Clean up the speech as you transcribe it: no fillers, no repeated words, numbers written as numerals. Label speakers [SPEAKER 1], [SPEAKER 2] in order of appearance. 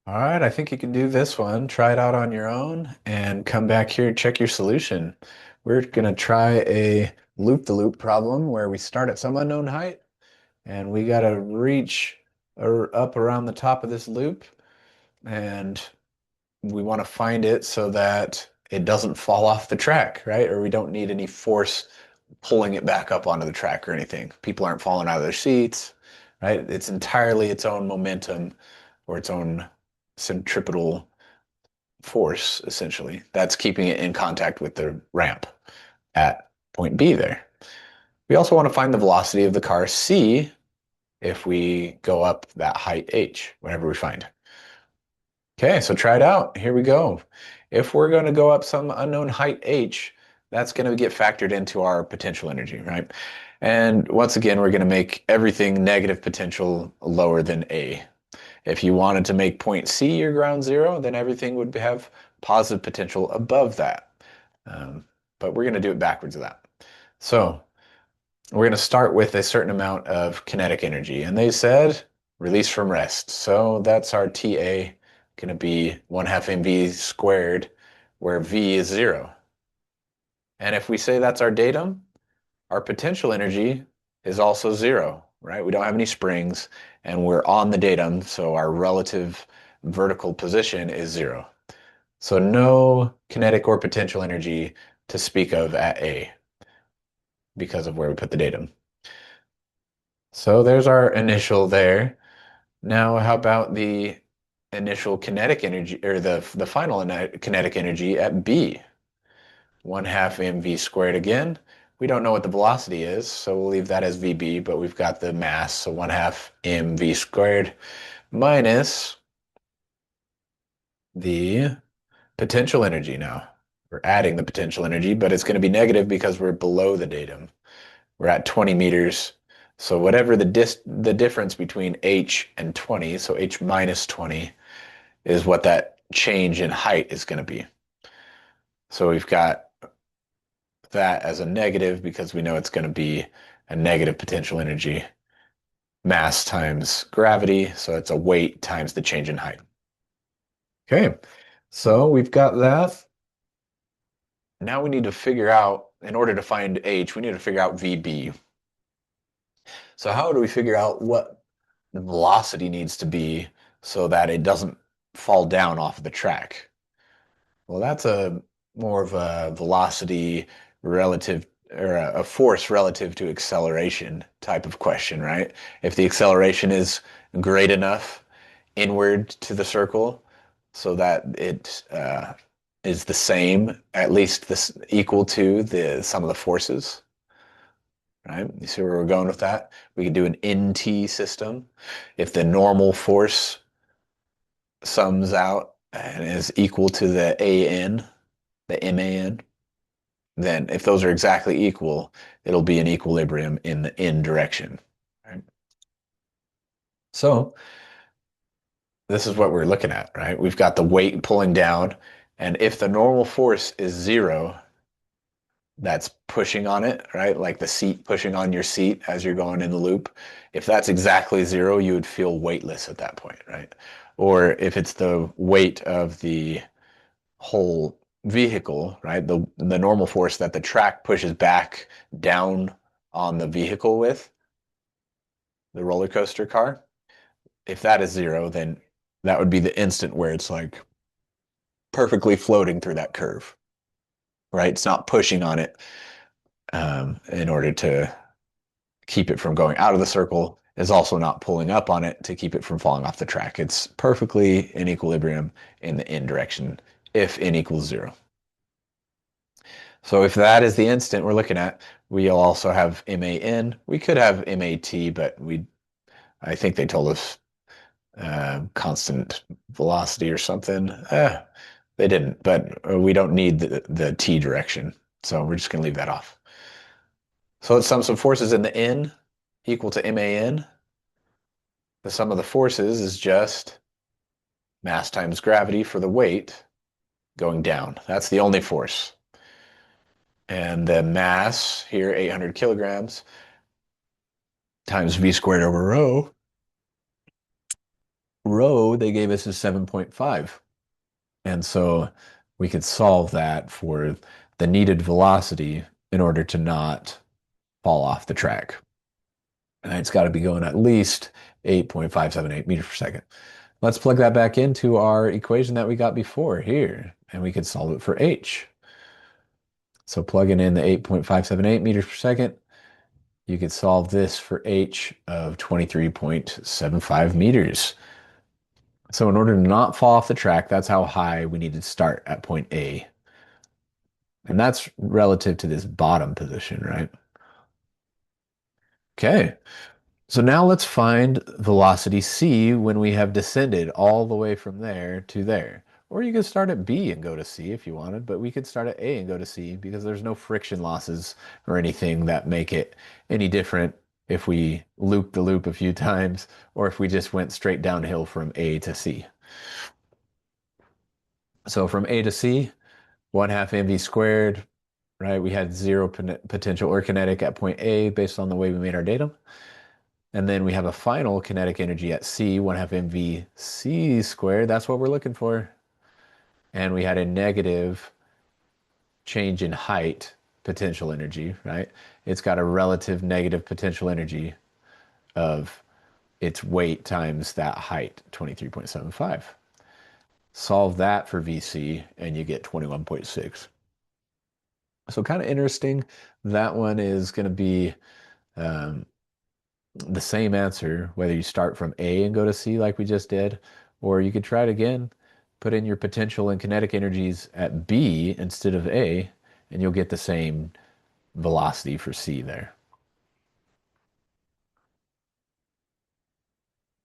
[SPEAKER 1] All right, I think you can do this one. Try it out on your own and come back here, check your solution. We're going to try a loop-the-loop problem where we start at some unknown height and we got to reach up around the top of this loop and we want to find it so that it doesn't fall off the track, right? Or we don't need any force pulling it back up onto the track or anything. People aren't falling out of their seats, right? It's entirely its own momentum or its own centripetal force, essentially, that's keeping it in contact with the ramp at point B there. We also want to find the velocity of the car C if we go up that height h, whatever we find. Okay, so try it out. Here we go. If we're going to go up some unknown height h, that's going to get factored into our potential energy, right? And once again, we're going to make everything negative potential lower than A. If you wanted to make point C your ground zero, then everything would have positive potential above that. But we're going to do it backwards of that. So we're going to start with a certain amount of kinetic energy. And they said release from rest. So that's our TA going to be 1/2 mv squared, where v is 0. And if we say that's our datum, our potential energy is also 0, right? We don't have any springs and we're on the datum, so our relative vertical position is 0. So no kinetic or potential energy to speak of at A because of where we put the datum. So there's our initial there. Now, how about the initial kinetic energy, or the final kinetic energy at B? 1/2 mv squared again. We don't know what the velocity is, so we'll leave that as VB, but we've got the mass, so 1/2 mv squared minus the potential energy now. We're adding the potential energy, but it's going to be negative because we're below the datum. We're at 20 meters. So whatever the difference between h and 20, so h minus 20, is what that change in height is going to be. So we've got that as a negative because we know it's going to be a negative potential energy, mass times gravity, so it's a weight times the change in height. Okay, so we've got that. Now we need to figure out, in order to find h, we need to figure out VB. So how do we figure out what the velocity needs to be so that it doesn't fall down off of the track? Well, that's a more of a velocity relative, or a force relative to acceleration type of question, right? If the acceleration is great enough inward to the circle so that it is the same, at least this equal to the sum of the forces, right? You see where we're going with that? We could do an NT system. If the normal force sums out and is equal to the AN, the MAN, then if those are exactly equal, it'll be an equilibrium in the N direction. Right? So this is what we're looking at, right? We've got the weight pulling down, and if the normal force is 0, that's pushing on it, right? Like the seat pushing on your seat as you're going in the loop. If that's exactly 0, you would feel weightless at that point, right? Or if it's the weight of the whole vehicle, right? The normal force that the track pushes back down on the vehicle with, the roller coaster car. If that is 0, then that would be the instant where it's like perfectly floating through that curve, right? It's not pushing on it in order to keep it from going out of the circle, is also not pulling up on it to keep it from falling off the track. It's perfectly in equilibrium in the N direction if N equals 0. So if that is the instant we're looking at, we'll also have MAN. We could have MAT, but I think they told us constant velocity or something. They didn't, but we don't need the T direction. So we're just going to leave that off. So let's sum some forces in the N equal to MAN. The sum of the forces is just mass times gravity for the weight going down. That's the only force. And the mass here, 800 kilograms, times v squared over rho Rho, they gave us is 7.5. And so we could solve that for the needed velocity in order to not fall off the track. And it's got to be going at least 8.578 meters per second. Let's plug that back into our equation that we got before here, and we could solve it for h. So plugging in the 8.578 meters per second, you could solve this for h of 23.75 meters. So in order to not fall off the track, that's how high we need to start at point A. And that's relative to this bottom position, right? Okay. So now let's find velocity c when we have descended all the way from there to there. Or you could start at B and go to C if you wanted, but we could start at A and go to C because there's no friction losses or anything that make it any different if we loop the loop a few times or if we just went straight downhill from A to C. So from A to C, 1/2 mv squared, right? We had zero potential or kinetic at point A based on the way we made our datum. And then we have a final kinetic energy at C, 1/2 mv c squared. That's what we're looking for. And we had a negative change in height potential energy, right? It's got a relative negative potential energy of its weight times that height, 23.75. Solve that for VC and you get 21.6. So kind of interesting. That one is going to be um, the same answer, whether you start from A and go to C like we just did, or you could try it again, put in your potential and kinetic energies at B instead of A, and you'll get the same velocity for C there.